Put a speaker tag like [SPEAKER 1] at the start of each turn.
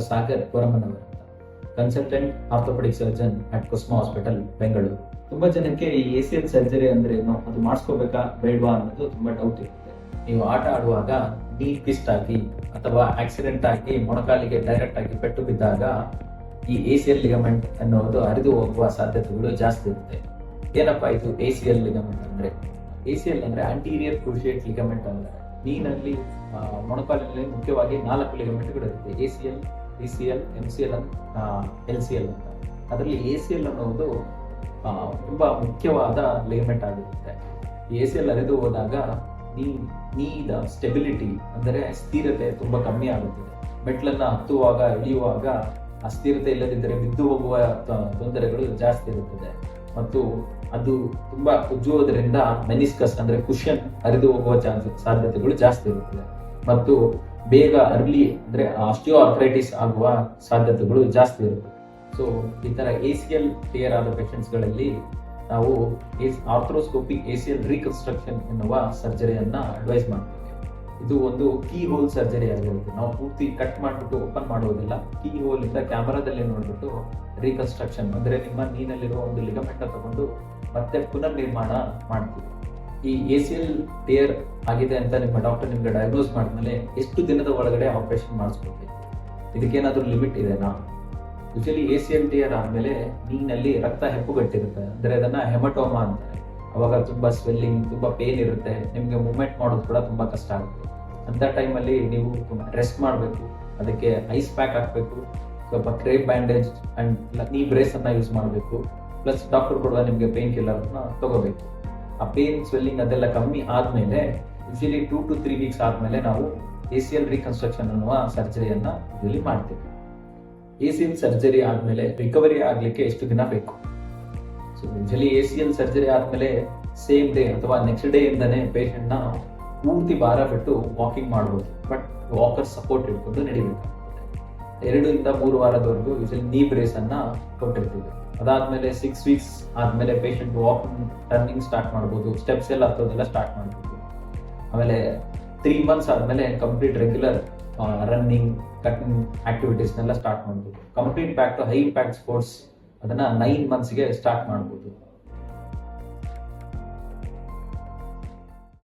[SPEAKER 1] Doctor Sagar Koramanavar ಅಂತ, consultant orthopaedic surgeon at Kusma hospital, Bengaluru. ತುಂಬಾ ಜನಕ್ಕೆ ಈ ACL ಸರ್ಜರಿ ಅಂದ್ರೆ ಏನು, ಅದು ಮಾಡಿಸ್ಕೋಬೇಕಾ ಬೇಡವಾ ಅನ್ನೋದು ತುಂಬಾ ಡೌಟ್ ಇರುತ್ತೆ. ನೀವು ಆಟ ಆಡುವಾಗ ನೀ ಟ್ವಿಸ್ಟ್ ಆಗಿ ಅಥವಾ ಆಕ್ಸಿಡೆಂಟ್ ಆಗಿ ಮೊಣಕಾಲಿಗೆ ಡೈರೆಕ್ಟ್ ಆಗಿ ಪೆಟ್ಟು ಬಿದ್ದಾಗ ಈ ACL ಲಿಗಮೆಂಟ್ ಅನ್ನೋದು ಹರಿದು ಹೋಗುವ ಸಾಧ್ಯತೆಗಳು ಜಾಸ್ತಿ ಇರುತ್ತೆ. ಏನಪ್ಪಾ ಇದು ACL ಲಿಗಮೆಂಟ್ ಅಂದ್ರೆ? ACL ಅಂದ್ರೆ ಆಂಟೀರಿಯರ್ ಕ್ರೂಷಿಯೇಟ್ ಲಿಗಮೆಂಟ್ ಅಂದ್ರೆ ನೀನಲ್ಲಿ ಮೊಣಕಾಲಿನಲ್ಲಿ ಮುಖ್ಯವಾಗಿ 4 ಲಿಗಮೆಂಟ್ಗಳು ಇರುತ್ತೆ: ACL, PCL, MCL, LCL ಅಂತ. ಅದರಲ್ಲಿ ACL ಅನ್ನೋದು ತುಂಬಾ ಮುಖ್ಯವಾದ ಲಿಗಮೆಂಟ್ ಆಗಿರುತ್ತೆ. ಈ ACL ಹರಿದು ಹೋದಾಗ ನೀದ ಸ್ಟೆಬಿಲಿಟಿ ಅಂದರೆ ಸ್ಥಿರತೆ ತುಂಬಾ ಕಮ್ಮಿ ಆಗುತ್ತದೆ. ಮೆಟ್ಲನ್ನ ಹತ್ತುವಾಗ ಇಳಿಯುವಾಗ ಅಸ್ಥಿರತೆ ಇಲ್ಲದಿದ್ದರೆ ಬಿದ್ದು ಹೋಗುವ ತೊಂದರೆಗಳು ಜಾಸ್ತಿ ಇರುತ್ತದೆ. ಮತ್ತು ಅದು ತುಂಬಾ ಉಜ್ಜುವುದರಿಂದ ಮೆನಿಸ್ಕಸ್ ಅಂದ್ರೆ ಕುಷನ್ ಹರಿದು ಹೋಗುವ ಸಾಧ್ಯತೆಗಳು ಜಾಸ್ತಿ ಇರುತ್ತದೆ. ಮತ್ತು ಬೇಗ ಅರ್ಲಿ ಅಂದ್ರೆ ಆಸ್ಟಿಯೋಆರ್ಥರೈಟಿಸ್ ಆಗುವ ಸಾಧ್ಯತೆಗಳು ಜಾಸ್ತಿ ಇರುತ್ತೆ. ಸೊ ಈ ತರ ACL ಟೇರ್ ಆದ ಪೇಷಂಟ್ಸ್ಗಳಲ್ಲಿ ನಾವು ಆರ್ಥ್ರೋಸ್ಕೋಪಿಕ್ ACL ರೀಕನ್ಸ್ಟ್ರಕ್ಷನ್ ಎನ್ನುವ ಸರ್ಜರಿಯನ್ನ ಅಡ್ವೈಸ್ ಮಾಡ್ತೇವೆ. ಇದು ಒಂದು ಕೀ ಹೋಲ್ ಸರ್ಜರಿ ಆಗಿರುತ್ತೆ. ನಾವು ಪೂರ್ತಿ ಕಟ್ ಮಾಡಿಬಿಟ್ಟು ಓಪನ್ ಮಾಡೋದಿಲ್ಲ. ಕೀ ಹೋಲ್ ಇಂದ ಕ್ಯಾಮರಾದಲ್ಲಿ ನೋಡ್ಬಿಟ್ಟು ರೀಕನ್ಸ್ಟ್ರಕ್ಷನ್ ಅಂದ್ರೆ ನಿಮ್ಮ ನೀನಲ್ಲಿರುವ ಒಂದು ಲಿಗಮೆಂಟ್ ತಗೊಂಡು ಮತ್ತೆ ಪುನರ್ ನಿರ್ಮಾಣ ಮಾಡ್ತೀವಿ. ಈ ACL ಟೇರ್ ಆಗಿದೆ ಅಂತ ನಿಮ್ಮ ಡಾಕ್ಟರ್ ನಿಮ್ಗೆ ಡಯಾಗ್ನೋಸ್ ಮಾಡಿದ್ಮೇಲೆ ಎಷ್ಟು ದಿನದ ಒಳಗಡೆ ಆಪರೇಷನ್ ಮಾಡಿಸ್ಕೊಳ್ಬೇಕು? ಇದಕ್ಕೇನಾದ್ರೂ ಲಿಮಿಟ್ ಇದೆನಾ? ಯೂಶಲಿ ACL ಟೇರ್ ಆದ್ಮೇಲೆ ನೀನಲ್ಲಿ ರಕ್ತ ಹೆಪ್ಪುಗಟ್ಟಿರುತ್ತೆ, ಅಂದ್ರೆ ಅದನ್ನ ಹೆಮಟೋಮಾ ಅಂತಾರೆ. ಅವಾಗ ತುಂಬಾ ಸ್ವೆಲ್ಲಿಂಗ್, ತುಂಬಾ ಪೇನ್ ಇರುತ್ತೆ, ನಿಮ್ಗೆ ಮೂವ್ಮೆಂಟ್ ಮಾಡೋದು ಕೂಡ ತುಂಬಾ ಕಷ್ಟ ಆಗುತ್ತೆ. ಅಂತ ಟೈಮಲ್ಲಿ ನೀವು ರೆಸ್ಟ್ ಮಾಡಬೇಕು, ಅದಕ್ಕೆ ಐಸ್ ಪ್ಯಾಕ್ ಹಾಕಬೇಕು, ಸ್ವಲ್ಪ ಕ್ರೇಪ್ ಬ್ಯಾಂಡೇಜ್ ಅಂಡ್ ನೀ ಬ್ರೇಸ್ ಅನ್ನ ಯೂಸ್ ಮಾಡಬೇಕು. ಪ್ಲಸ್ ಡಾಕ್ಟರ್ ಕೂಡ ನಿಮ್ಗೆ ಪೇನ್ ಕಿಲ್ಲರ್ ತಗೋಬೇಕು. ಆ ಪೇನ್ ಸ್ವೆಲ್ಲಿಂಗ್ ಅದೆಲ್ಲ ಕಮ್ಮಿ ಆದ್ಮೇಲೆ ಯೂಶಲಿ 2 to 3 weeks ಆದ್ಮೇಲೆ ನಾವು ACL ರೀಕನ್ಸ್ಟ್ರಕ್ಷನ್ ಅನ್ನುವ ಸರ್ಜರಿಯನ್ನ ಯೂಶಲಿ ಮಾಡ್ತೀವಿ. ACL ಸರ್ಜರಿ ಆದ್ಮೇಲೆ ರಿಕವರಿ ಆಗ್ಲಿಕ್ಕೆ ಎಷ್ಟು ದಿನ ಬೇಕು? ಸೊ ಯೂಶಲಿ ACL ಸರ್ಜರಿ ಆದ್ಮೇಲೆ ಸೇಮ್ ಡೇ ಅಥವಾ ನೆಕ್ಸ್ಟ್ ಡೇ ಇಂದಾನೆ ಪೇಷಂಟ್ ನ ಪೂರ್ತಿ ಭಾರ ಬಿಟ್ಟು ವಾಕಿಂಗ್ ಮಾಡ್ಬೋದು. ಬಟ್ ವಾಕರ್ ಸಪೋರ್ಟ್ ಇಟ್ಕೊಂಡು ನಡಿಬೇಕಾಗ್ತದೆ. 2 ಇಂದ 3 ವಾರದವರೆಗೂ ಯೂಶಲಿ ನೀ ಬ್ರೇಸ್ ಅನ್ನ ಕೊಟ್ಟಿರ್ತೀವಿ. ಅದಾದ್ಮೇಲೆ 6 weeks ಆದ್ಮೇಲೆ ಪೇಷಂಟ್ ವಾಕಿಂಗ್, ಟರ್ನಿಂಗ್ ಸ್ಟಾರ್ಟ್ ಮಾಡ್ಬೋದು, ಸ್ಟೆಪ್ಸ್ ಎಲ್ಲ ಹತ್ತೋದೆಲ್ಲ ಸ್ಟಾರ್ಟ್ ಮಾಡ್ಬೋದು. ಆಮೇಲೆ 3 months ಆದ್ಮೇಲೆ ಕಂಪ್ಲೀಟ್ ರೆಗ್ಯುಲರ್ ರನ್ನಿಂಗ್, ಕಟಿಂಗ್ ಆಕ್ಟಿವಿಟೀಸ್ನೆಲ್ಲ ಸ್ಟಾರ್ಟ್ ಮಾಡ್ಬೋದು. Complete back to high impact sports ಅದನ್ನ 9 months ಗೆ ಸ್ಟಾರ್ಟ್ ಮಾಡ್ಬೋದು.